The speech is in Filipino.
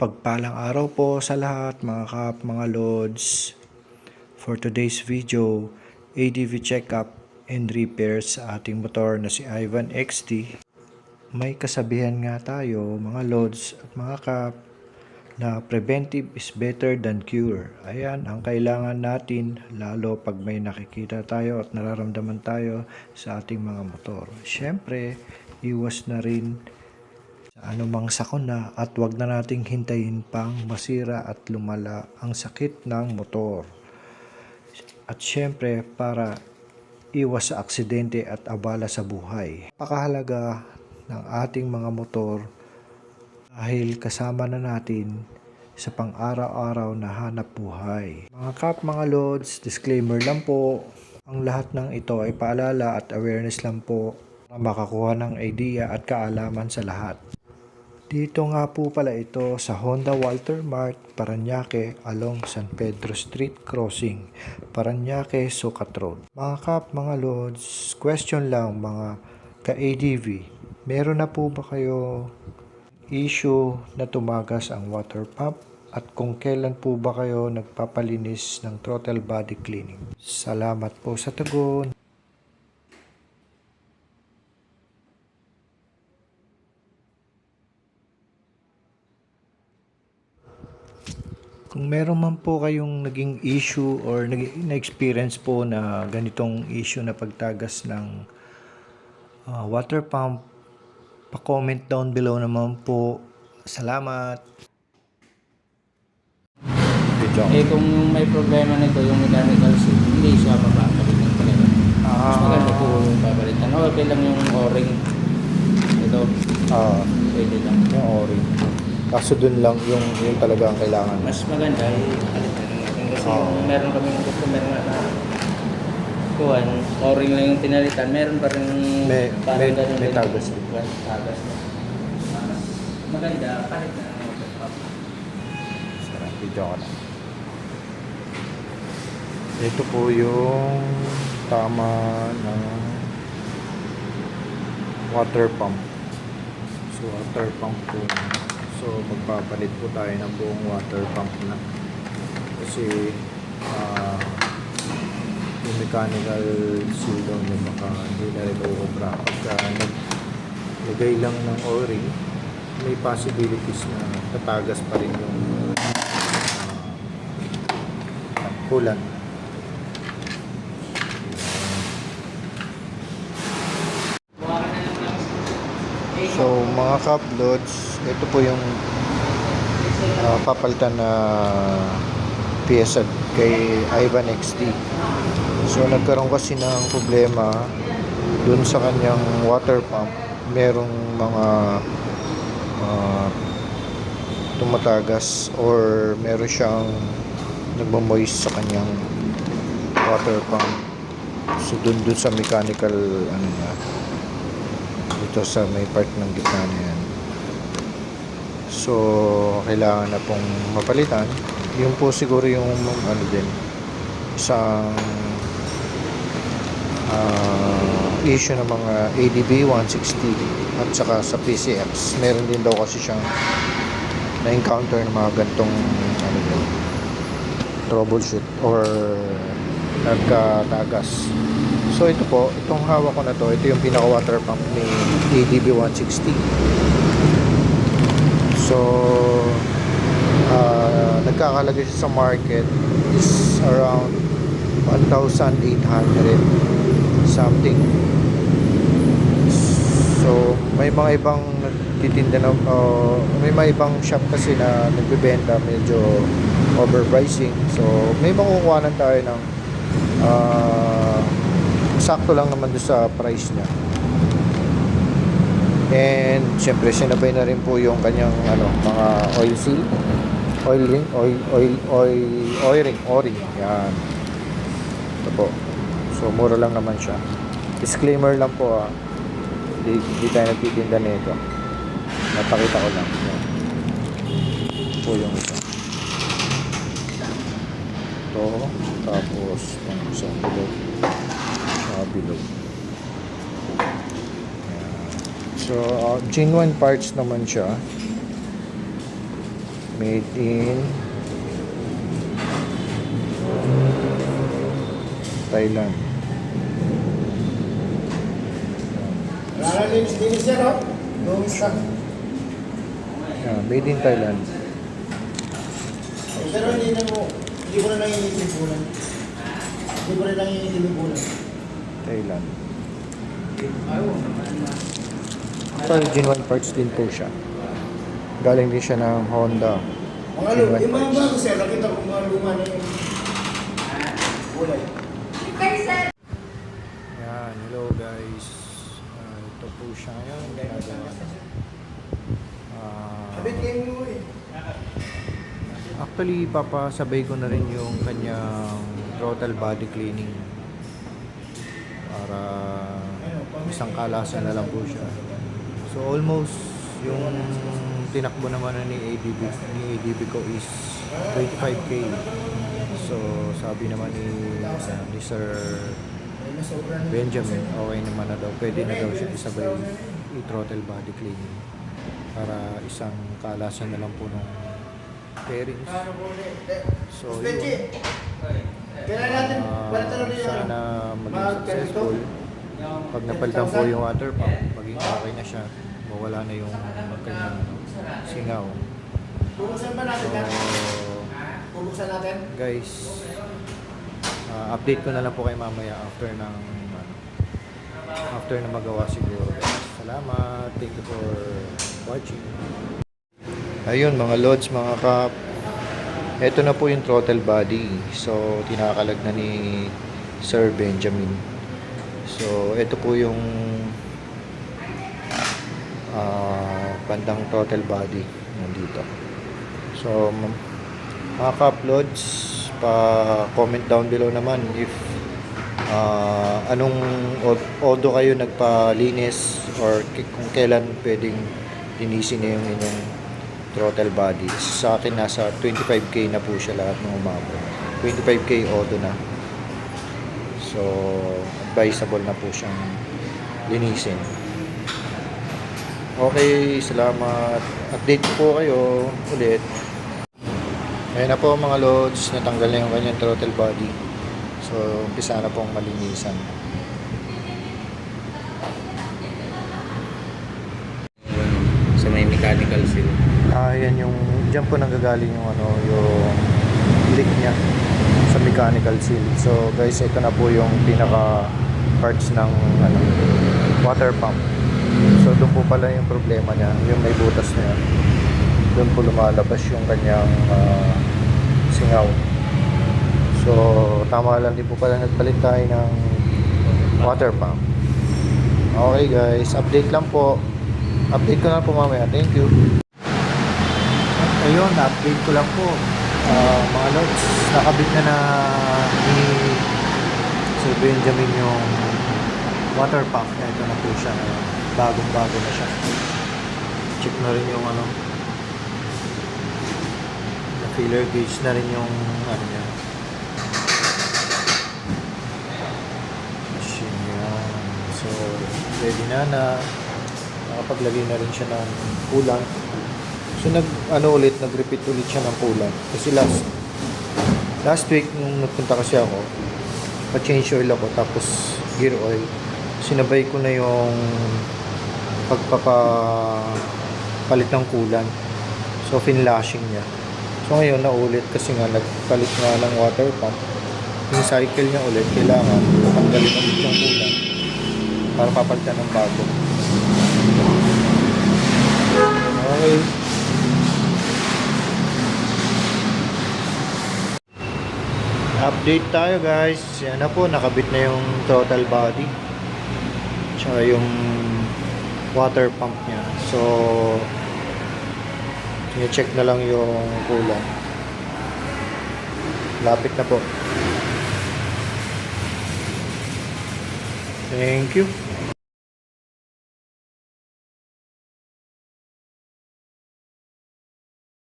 Pagpalang araw po sa lahat mga kap, mga lods. For today's video, ADV checkup and repairs sa ating motor na si Ivan XD. May kasabihan nga tayo mga lods at mga kap na preventive is better than cure. Ayan ang kailangan natin lalo pag may nakikita tayo at nararamdaman tayo sa ating mga motor. Siyempre, iwas na rin anumang sakuna at wag na nating hintayin pang masira at lumala ang sakit ng motor. At syempre para iwas sa aksidente at abala sa buhay. Napakahalaga ng ating mga motor dahil kasama na natin sa pang-araw-araw na hanap buhay. Mga kap, mga lods, disclaimer lang po. Ang lahat ng ito ay paalala at awareness lang po para makakuha ng idea at kaalaman sa lahat. Dito nga po pala ito sa Honda Walter Mart, Parañaque along San Pedro Street Crossing, Parañaque, Sucat Road. Mga kap, mga lods, question lang mga ka-ADV, meron na po ba kayo issue na tumagas ang water pump? At kung kailan po ba kayo nagpapalinis ng throttle body cleaning? Salamat po sa tugon. Kung meron man po kayong naging issue or na-experience po na ganitong issue na pagtagas ng water pump, pa-comment down below naman po. Salamat. Kung may problema nito yung mechanical seal, hindi siya mapapalitan talaga. Mas maganda po yung papalitan. Okay lang yung o-ring. Ito, pwede lang. Yung o-ring. Kaso dun lang yung talaga ang kailangan. Mas maganda yung palitan natin. Kasi meron kami ng customer na kuhan, o-ring lang yung pinalitan. Meron pa rin May tagas. Tagas. Maganda, palitan ng water pump. Sarap, video ko na. Ito po yung tama ng water pump. So, water pump po. So, magpapalit po tayo ng buong water pump na. Kasi, yung mechanical seal doon yung baka hindi na rin uubra. Pagka naglagay lang ng o-ring, may possibilities na tatagas pa rin yung coolant. So mga cup loads, ito po yung papalitan na pyesa kay Ivan XD. So nagkaroon kasi ng problema dun sa kanyang water pump. Merong mga tumatagas or meron siyang nagmamoist sa kanyang water pump. So dun sa mechanical dito sa may part ng gitna na yan. So kailangan na pong mapalitan. Yung po siguro yung isang issue ng mga ADB 160 at saka sa PCX. Meron din daw kasi siyang na-encounter ng mga gantong troubleshoot or nagkatagas. So ito po, itong hawak ko na to, ito yung pinaka water pump ni ADB 160. So nagkakalagay siya sa market is around 1,800 something. So may mga ibang nagtitinda na may mga ibang shop kasi na nagbebenta medyo overpricing. So may makukuhanan tayo ng sakto lang naman doon sa price niya. And syempre sinabay na rin po yung kanyang mga oil seal, oil ring, o-ring. Yan. Ito po. So mura lang naman siya. Disclaimer lang po hindi tayo nagtitinda nito. Napakita ko lang. Yan. Ito po yung isa. Ito. Tapos yung isang bilog. So genuine parts naman siya. Made in Thailand. Linis yan, no? Lumis lang. Made in Thailand. Pero hindi ko na nangingitimpunan. Hindi ko na nangingitimpunan. Thailand. Ito, genuine parts din po siya. Galing din siya ng Honda. Yung mga bago sir, nakita ko mga luma na yung kulay. Yan, hello guys. Ito po siya ngayon. Ginagawa. Habit kayo mo eh. Actually, papasabay ko na rin yung kanyang throttle body cleaning. Para isang kalasan na lang po siya. So almost yung tinakbo naman na ni ADB ko is 25k. So sabi naman ni Sir Benjamin, okay naman na daw. Pwede na daw siya isabay i-throttle body cleaning para isang kalasan na lang po ng pairings. So yun. Kailangan natin palitan ulit yung Sana maging successful. Pag napalitan po yung water pump, maging okay na siya. Mawala na yung kanyang singaw. Bubuksan ba natin yan? Bubuksan natin? Guys, update ko na lang po kayo mamaya after na magawa siguro. Salamat. Thank you for watching. Ayun mga lods, mga kap. Ito na po yung throttle body. So, tinakalag na ni Sir Benjamin. So, ito po yung bandang throttle body nandito. So, mga ka-uploads, pa-comment down below naman if anong odo kayo nagpalinis or kung kailan pwedeng linisin na yung inyong throttle body. Sa akin nasa 25k na po siya lahat ng umabot. 25k odo na. So, advisable na po siyang linisin. Okay, salamat. Update ko po kayo ulit. Ayan na po mga loads, natanggal na yung kanyang throttle body. So, umpisa na pong malinisan. Sa may mechanical seal. Yan yung, dyan po nanggagaling yung yung leak niya sa mechanical seal. So guys, ito na po yung pinaka parts ng water pump. So doon po pala yung problema niya, yung may butas na yan. Doon po lumalabas yung kanyang singaw. So tama lang din po pala nagpalit tayo ng water pump. Okay guys, update lang po. Update ko na po mamaya. Thank you. Ayun, update ko lang po. Mga lods, nakabit na ni Sir Benjamin yung water pump. Ito na po siya. Bagong-bago na siya. Check na rin yung filler gauge na rin yung niya. Machine yan. So, ready na nakapaglagay na rin siya ng coolant. So nag-repeat ulit siya ng coolant. Kasi last week nung nagpunta kasi ako, pa-change oil ako tapos gear oil. Sinabay ko na yung pagpapalit ng coolant. So finlashing niya. So ngayon naulit kasi nga nagpalit nga ng water pump. Yung cycle niya ulit, kailangan tanggalin ulit yung coolant para papalitan ng bago. Okay. Update tayo guys. Yan na po, nakabit na yung throttle body. Tsaka yung water pump niya. So, i-check na lang yung coolant. Lapit na po. Thank you.